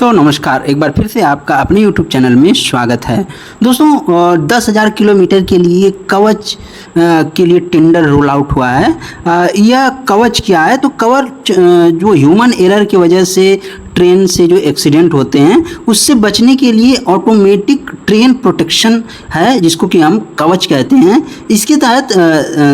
दोस्तों नमस्कार, एक बार फिर से आपका अपने YouTube चैनल में स्वागत है। दोस्तों 10,000 किलोमीटर के लिए कवच के लिए टेंडर रोल आउट हुआ है। यह कवच क्या है? तो कवच जो ह्यूमन एरर की वजह से ट्रेन से जो एक्सीडेंट होते हैं उससे बचने के लिए ऑटोमेटिक ट्रेन प्रोटेक्शन है, जिसको कि हम कवच कहते हैं। इसके तहत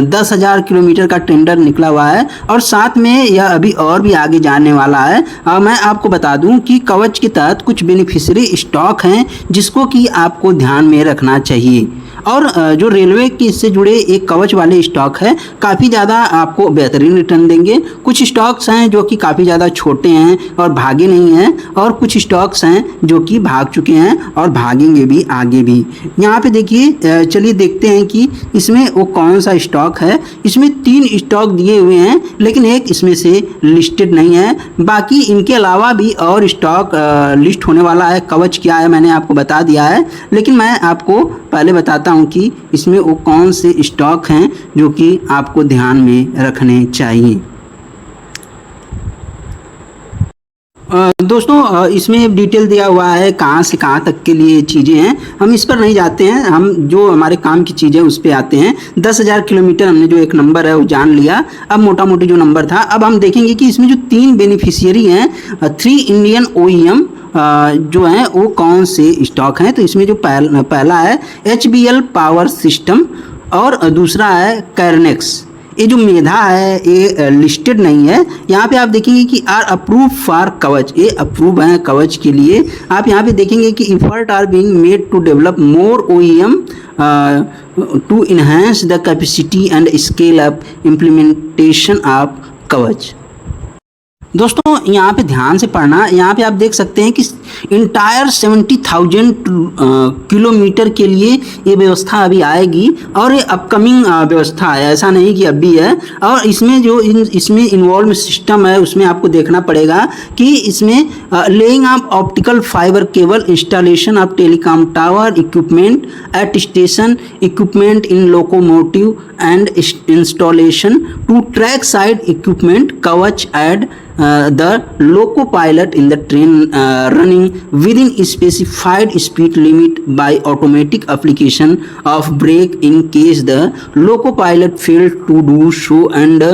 10,000 किलोमीटर का टेंडर निकला हुआ है और साथ में यह अभी और भी आगे जाने वाला है। मैं आपको बता दूं कि कवच के तहत कुछ बेनिफिशियरी स्टॉक हैं जिसको कि आपको ध्यान में रखना चाहिए। और जो रेलवे के इससे जुड़े एक कवच वाले स्टॉक है, काफ़ी ज़्यादा आपको बेहतरीन रिटर्न देंगे। कुछ स्टॉक्स हैं जो कि काफ़ी ज़्यादा छोटे हैं और भागे नहीं हैं, और कुछ स्टॉक्स हैं जो कि भाग चुके हैं और भागेंगे भी आगे भी। यहाँ पे देखिए, चलिए देखते हैं कि इसमें वो कौन सा स्टॉक है। इसमें 3 स्टॉक दिए हुए हैं, लेकिन एक इसमें से लिस्टेड नहीं है। बाकी इनके अलावा भी और स्टॉक लिस्ट होने वाला है। कवच क्या है मैंने आपको बता दिया है, लेकिन मैं आपको पहले बताता हूं कि इसमें वो कौन से स्टॉक हैं जो कि आपको ध्यान में रखने चाहिए। दोस्तों इसमें डिटेल दिया हुआ है कहाँ से कहाँ तक के लिए चीज़ें हैं। हम इस पर नहीं जाते हैं, हम जो हमारे काम की चीज़ें उस पर आते हैं। 10,000 किलोमीटर हमने जो एक नंबर है वो जान लिया। अब मोटा मोटी जो नंबर था, अब हम देखेंगे कि इसमें जो 3 बेनिफिशियरी हैं, 3 इंडियन OEM जो हैं वो कौन से स्टॉक हैं। तो इसमें जो पहला है HBL पावर सिस्टम और दूसरा है कैरनेक्स। ये जो मेधा है ये लिस्टेड नहीं है। यहाँ पे आप देखेंगे कि आर अप्रूव फॉर कवच, ये अप्रूव है कवच के लिए। आप यहाँ पे देखेंगे कि effort are being made to develop more OEM to enhance the capacity and scale up implementation of Kavach. दोस्तों यहाँ पे ध्यान से पढ़ना। यहाँ पे आप देख सकते हैं कि इंटायर 70,000 किलोमीटर के लिए ये व्यवस्था अभी आएगी और ये अपकमिंग व्यवस्था है, ऐसा नहीं कि अभी है। और इसमें जो इसमें इन्वॉल्व सिस्टम है उसमें आपको देखना पड़ेगा कि इसमें laying of optical fibre cable, installation of telecom tower equipment at station, equipment in locomotive and installation to track side equipment Kavach aid the loco pilot in the train running within specified speed limit by automatic application of brake in case the loco pilot failed to do so, and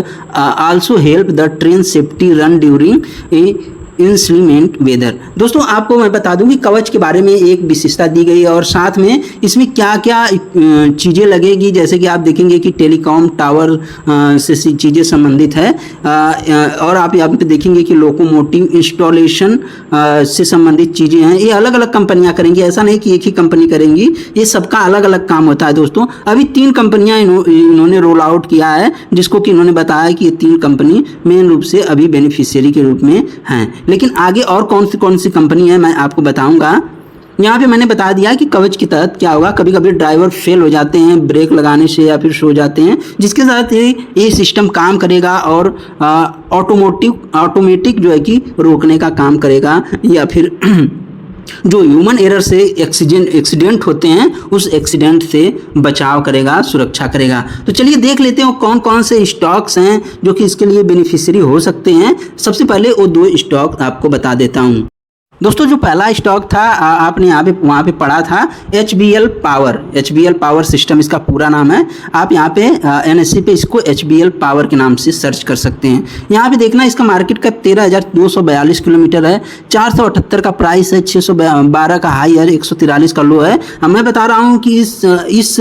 also help the train safety run during a inclement weather. दोस्तों आपको मैं बता दूं कि कवच के बारे में एक विशेषता दी गई है और साथ में इसमें क्या क्या चीज़ें लगेगी। जैसे कि आप देखेंगे कि टेलीकॉम टावर से चीज़ें संबंधित है, और आप यहाँ पे देखेंगे कि लोकोमोटिव इंस्टॉलेशन से संबंधित चीज़ें हैं। ये अलग अलग कंपनियां करेंगी, ऐसा नहीं कि एक ही कंपनी करेंगी, ये सबका अलग अलग काम होता है। दोस्तों अभी 3 कंपनियाँ इन्होंने रोल आउट किया है, जिसको कि इन्होंने बताया कि ये 3 कंपनी मेन रूप से अभी बेनिफिशियरी के रूप में हैं। लेकिन आगे और कौन सी कंपनी है मैं आपको बताऊंगा। यहाँ पे मैंने बता दिया कि कवच के तहत क्या होगा। कभी कभी ड्राइवर फेल हो जाते हैं ब्रेक लगाने से या फिर सो जाते हैं, जिसके साथ ये सिस्टम काम करेगा और ऑटोमेटिक जो है कि रोकने का काम करेगा, या फिर जो ह्यूमन एरर से एक्सीडेंट होते हैं उस एक्सीडेंट से बचाव करेगा, सुरक्षा करेगा। तो चलिए देख लेते हैं कौन कौन से स्टॉक्स हैं जो कि इसके लिए बेनिफिशियरी हो सकते हैं। सबसे पहले वो 2 स्टॉक आपको बता देता हूँ। दोस्तों जो पहला स्टॉक था आपने वहाँ पे पढ़ा था HBL पावर सिस्टम, इसका पूरा नाम है। आप यहाँ पे NSE पे इसको HBL पावर के नाम से सर्च कर सकते हैं। यहाँ पे देखना इसका मार्केट का 13,242 किलोमीटर है, 478 का प्राइस है, 612 का हाई है, 143 का लो है। मैं बता रहा हूँ कि इस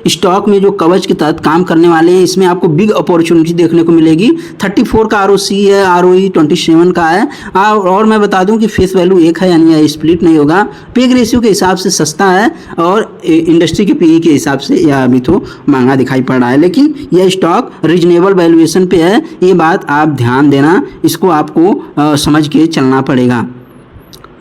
स्टॉक में जो कवच के तहत काम करने वाले हैं इसमें आपको बिग अपॉर्चुनिटी देखने को मिलेगी। 34 का ROC है, ROE 27 का है। और मैं बता दूँ कि फेस वैल्यू एक है, यानी स्प्लिट नहीं होगा। पेग रेशियो के हिसाब से सस्ता है और इंडस्ट्री के PE के हिसाब से यह अभी तो महंगा दिखाई पड़ रहा है, लेकिन यह स्टॉक रीजनेबल वैल्यूएशन पे है। ये बात आप ध्यान देना, इसको आपको समझ के चलना पड़ेगा।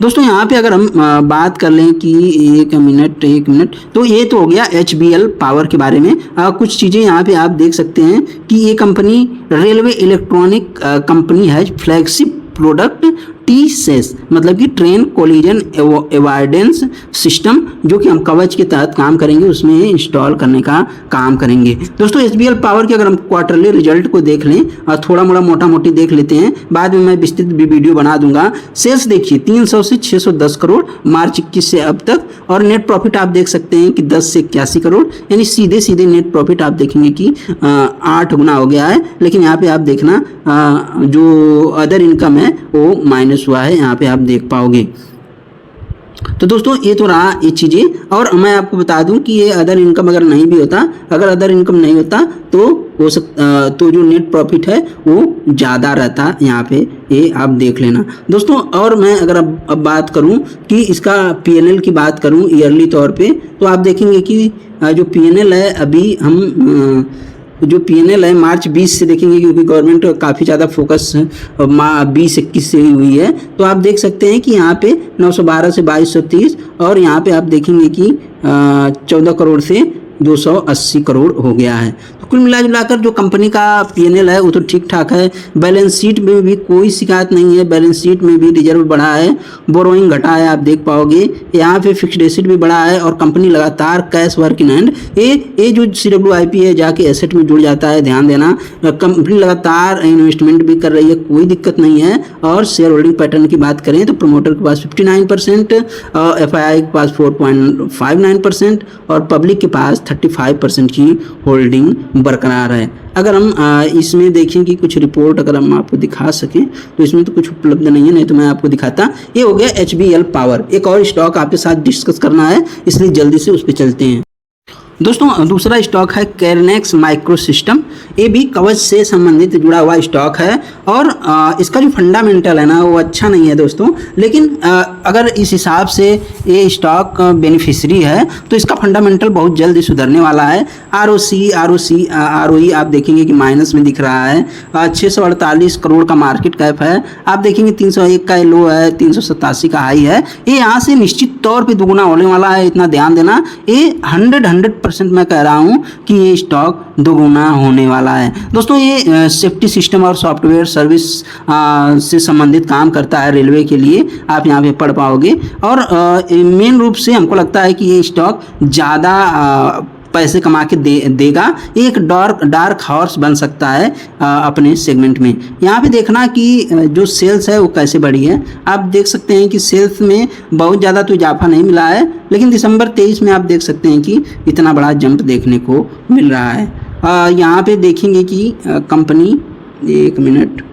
दोस्तों यहाँ पे अगर हम बात कर लें कि एक मिनट, तो ये तो हो गया HBL पावर के बारे में। कुछ चीज़ें यहाँ पे आप देख सकते हैं कि ये कंपनी रेलवे इलेक्ट्रॉनिक कंपनी है, फ्लैगशिप प्रोडक्ट TCES मतलब कि ट्रेन कोलिजन अवॉइडेंस सिस्टम, जो कि हम कवच के तहत काम करेंगे, उसमें इंस्टॉल करने का काम करेंगे। दोस्तों SBL पावर के अगर हम क्वार्टरली रिजल्ट को देख लें और थोड़ा मोड़ा मोटा मोटी देख लेते हैं, बाद में मैं विस्तृत वीडियो बना दूंगा। सेल्स देखिए 300 से 610 करोड़ मार्च 21 से अब तक, और नेट प्रॉफिट आप देख सकते हैं कि 10 से 81 करोड़, यानी सीधे सीधे नेट प्रॉफिट आप देखेंगे कि 8 गुना हो गया है। लेकिन यहाँ पे आप देखना जो अदर इनकम है वो माइनस हुआ है, यहाँ पे आप देख पाओगे। तो दोस्तों ये तो रहा ये चीज़ें। और मैं आपको बता दूं कि ये अदर इनकम अगर नहीं भी होता, अगर अदर इनकम नहीं होता तो हो सकता तो जो नेट प्रॉफिट है वो ज़्यादा रहता, यहाँ पे ये आप देख लेना दोस्तों। और मैं अगर अब बात करूं कि इसका PNL की बात करूं ईयरली तौर पे, तो आप देखेंगे कि जो PNL है अभी हम जो PNL है मार्च 20 से देखेंगे, क्योंकि गवर्नमेंट काफ़ी ज़्यादा फोकस 20-21 से ही हुई है। तो आप देख सकते हैं कि यहाँ पे 912 से 2230, और यहाँ पे आप देखेंगे कि 14 करोड़ से 280 करोड़ हो गया है। तो कुल मिला जुलाकर जो कंपनी का PNL है वो तो ठीक ठाक है। बैलेंस शीट में भी कोई शिकायत नहीं है, बैलेंस शीट में भी रिजर्व बढ़ा है, बोरोइंग घटा है, आप देख पाओगे। यहाँ पे फिक्स्ड एसेट भी बढ़ा है, और कंपनी लगातार कैश वर्क इन हैंड, ये जो CWIP है जाके एसेट में जुड़ जाता है, ध्यान देना। कंपनी लगातार इन्वेस्टमेंट भी कर रही है, कोई दिक्कत नहीं है। और शेयर होल्डिंग पैटर्न की बात करें तो प्रमोटर के पास 59%, FII के पास 4.59%, और पब्लिक के पास 35% की होल्डिंग बरकरार है। अगर हम इसमें देखें कि कुछ रिपोर्ट अगर हम आपको दिखा सकें, तो इसमें तो कुछ उपलब्ध नहीं है, नहीं तो मैं आपको दिखाता। ये हो गया HBL पावर। एक और स्टॉक आपके साथ डिस्कस करना है, इसलिए जल्दी से उस पर चलते हैं। दोस्तों दूसरा स्टॉक है कैरनेक्स माइक्रो सिस्टम। ये भी कवच से संबंधित जुड़ा हुआ स्टॉक है, और इसका जो फंडामेंटल है ना वो अच्छा नहीं है दोस्तों। लेकिन अगर इस हिसाब से ये स्टॉक बेनिफिशियरी है तो इसका फंडामेंटल बहुत जल्दी सुधरने वाला है। ROE आप देखेंगे कि माइनस में दिख रहा है। 648 करोड़ का मार्केट कैप है, आप देखेंगे 301 का लो है, 387 का हाई है। ये यहाँ से निश्चित तौर पर दुगुना होने वाला है, इतना ध्यान देना। ये 100% मैं कह रहा हूँ कि ये स्टॉक दोगुना होने वाला है दोस्तों। ये सेफ्टी सिस्टम और सॉफ्टवेयर सर्विस से संबंधित काम करता है रेलवे के लिए, आप यहाँ पे पढ़ पाओगे। और मेन रूप से हमको लगता है कि ये स्टॉक ज़्यादा पैसे कमा के देगा। एक डार्क हॉर्स बन सकता है अपने सेगमेंट में। यहाँ पे देखना कि जो सेल्स है वो कैसे बढ़ी है। आप देख सकते हैं कि सेल्स में बहुत ज़्यादा तो इजाफा नहीं मिला है, लेकिन दिसंबर 23 में आप देख सकते हैं कि इतना बड़ा जंप देखने को मिल रहा है। यहाँ पे देखेंगे कि कंपनी, एक मिनट,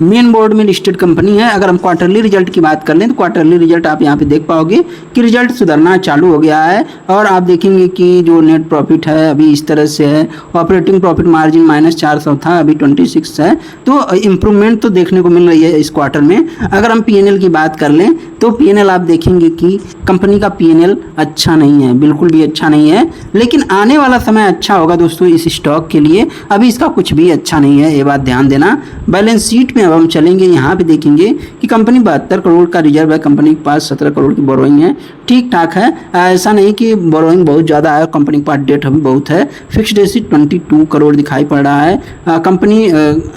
मेन बोर्ड में लिस्टेड कंपनी है। अगर हम क्वार्टरली रिजल्ट की बात कर लें तो क्वार्टरली रिजल्ट आप यहाँ पे देख पाओगे कि रिजल्ट सुधरना चालू हो गया है, और आप देखेंगे कि जो नेट प्रॉफिट है अभी इस तरह से है। ऑपरेटिंग प्रॉफिट मार्जिन -400 था, अभी 26 है, तो इम्प्रूवमेंट तो देखने को मिल रही है इस क्वार्टर में। अगर हम PNL की बात कर लें तो PNL आप देखेंगे कि कंपनी का PNL अच्छा नहीं है, बिल्कुल भी अच्छा नहीं है। लेकिन आने वाला समय अच्छा होगा दोस्तों इस स्टॉक के लिए, अभी इसका कुछ भी अच्छा नहीं है, ये बात ध्यान देना। बैलेंस शीट में अब हम चलेंगे, यहाँ पे देखेंगे कि कंपनी 72 करोड़ का रिजर्व है, कंपनी के पास 17 करोड़ की बोरोइंग है, ठीक ठाक है। ऐसा नहीं कि बोरोइंग बहुत ज़्यादा है, कंपनी के पास डेट अभी बहुत है। फिक्स्ड एसेट 22 करोड़ दिखाई पड़ रहा है। कंपनी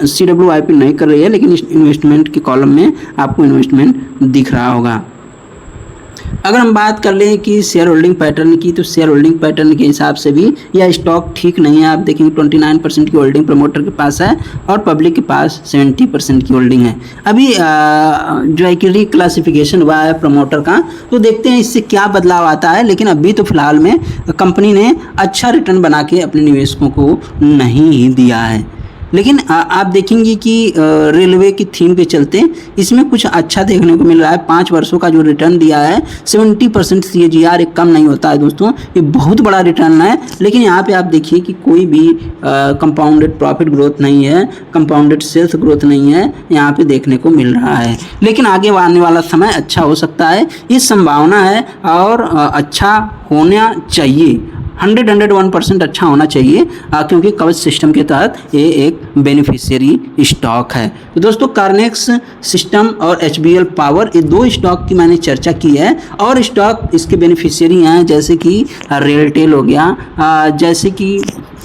CWIP नहीं कर रही है, लेकिन इन्वेस्टमेंट के कॉलम में आपको इन्वेस्टमेंट दिख रहा होगा। अगर हम बात कर लें कि शेयर होल्डिंग पैटर्न की, तो शेयर होल्डिंग पैटर्न के हिसाब से भी यह स्टॉक ठीक नहीं है। आप देखेंगे 29% की होल्डिंग प्रमोटर के पास है, और पब्लिक के पास 70% की होल्डिंग है। अभी जो है कि रिक्लासिफिकेशन हुआ है प्रमोटर का, तो देखते हैं इससे क्या बदलाव आता है। लेकिन अभी तो फिलहाल में कंपनी ने अच्छा रिटर्न बना के अपने निवेशकों को नहीं दिया है। लेकिन आप देखेंगे कि रेलवे की थीम पे चलते इसमें कुछ अच्छा देखने को मिल रहा है। 5 वर्षों का जो रिटर्न दिया है 70% CAGR, एक कम नहीं होता है दोस्तों, ये बहुत बड़ा रिटर्न है। लेकिन यहाँ पे आप देखिए कि कोई भी कंपाउंडेड प्रॉफिट ग्रोथ नहीं है, कंपाउंडेड सेल्स ग्रोथ नहीं है, यहाँ पे देखने को मिल रहा है। लेकिन आगे आने वाला समय अच्छा हो सकता है, ये संभावना है, और अच्छा होना चाहिए। 101% अच्छा होना चाहिए, क्योंकि कवच सिस्टम के तहत ये एक बेनिफिशियरी स्टॉक है। तो दोस्तों कैरनेक्स सिस्टम और HBL पावर, ये 2 स्टॉक की मैंने चर्चा की है। और स्टॉक इसके बेनिफिशियरी हैं जैसे कि रेलटेल हो गया, जैसे कि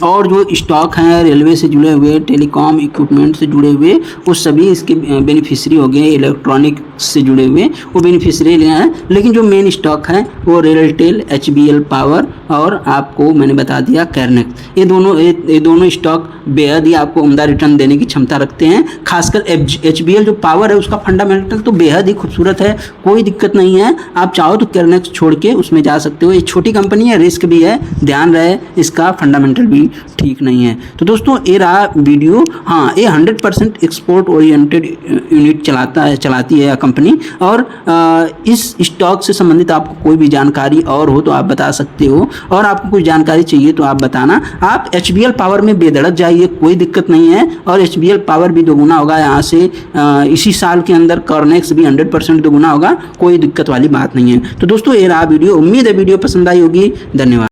और जो स्टॉक हैं रेलवे से जुड़े हुए, टेलीकॉम इक्विपमेंट से जुड़े हुए, वो सभी इसके बेनिफिशियरी हो गए। इलेक्ट्रॉनिक से जुड़े हुए वो बेनिफिशियरी हैं, लेकिन जो मेन स्टॉक है वो रेलटेल, HBL पावर और आपको मैंने बता दिया कैरनेक्स। ये दोनों स्टॉक बेहद ही आपको उम्दा रिटर्न देने की क्षमता रखते हैं। खासकर HBL जो पावर है उसका फंडामेंटल तो बेहद ही खूबसूरत है, कोई दिक्कत नहीं है। आप चाहो तो कैरनेक्स छोड़ के उसमें जा सकते हो। ये छोटी कंपनी है, रिस्क भी है, ध्यान रहे इसका फंडामेंटल भी ठीक नहीं है। तो दोस्तों ये रहा वीडियो। हाँ, ये 100% एक्सपोर्ट ओरिएंटेड यूनिट चलाती है कंपनी। और इस स्टॉक से संबंधित आपको कोई भी जानकारी और हो तो आप बता सकते हो, और आपको कुछ जानकारी चाहिए तो आप बताना। आप HBL पावर में बेधड़क जाइए, कोई दिक्कत नहीं है। और HBL पावर भी दोगुना होगा यहाँ से इसी साल के अंदर। कैरनेक्स भी 100% दोगुना होगा, कोई दिक्कत वाली बात नहीं है। तो दोस्तों ये रहा वीडियो। उम्मीद है वीडियो पसंद आई होगी। धन्यवाद।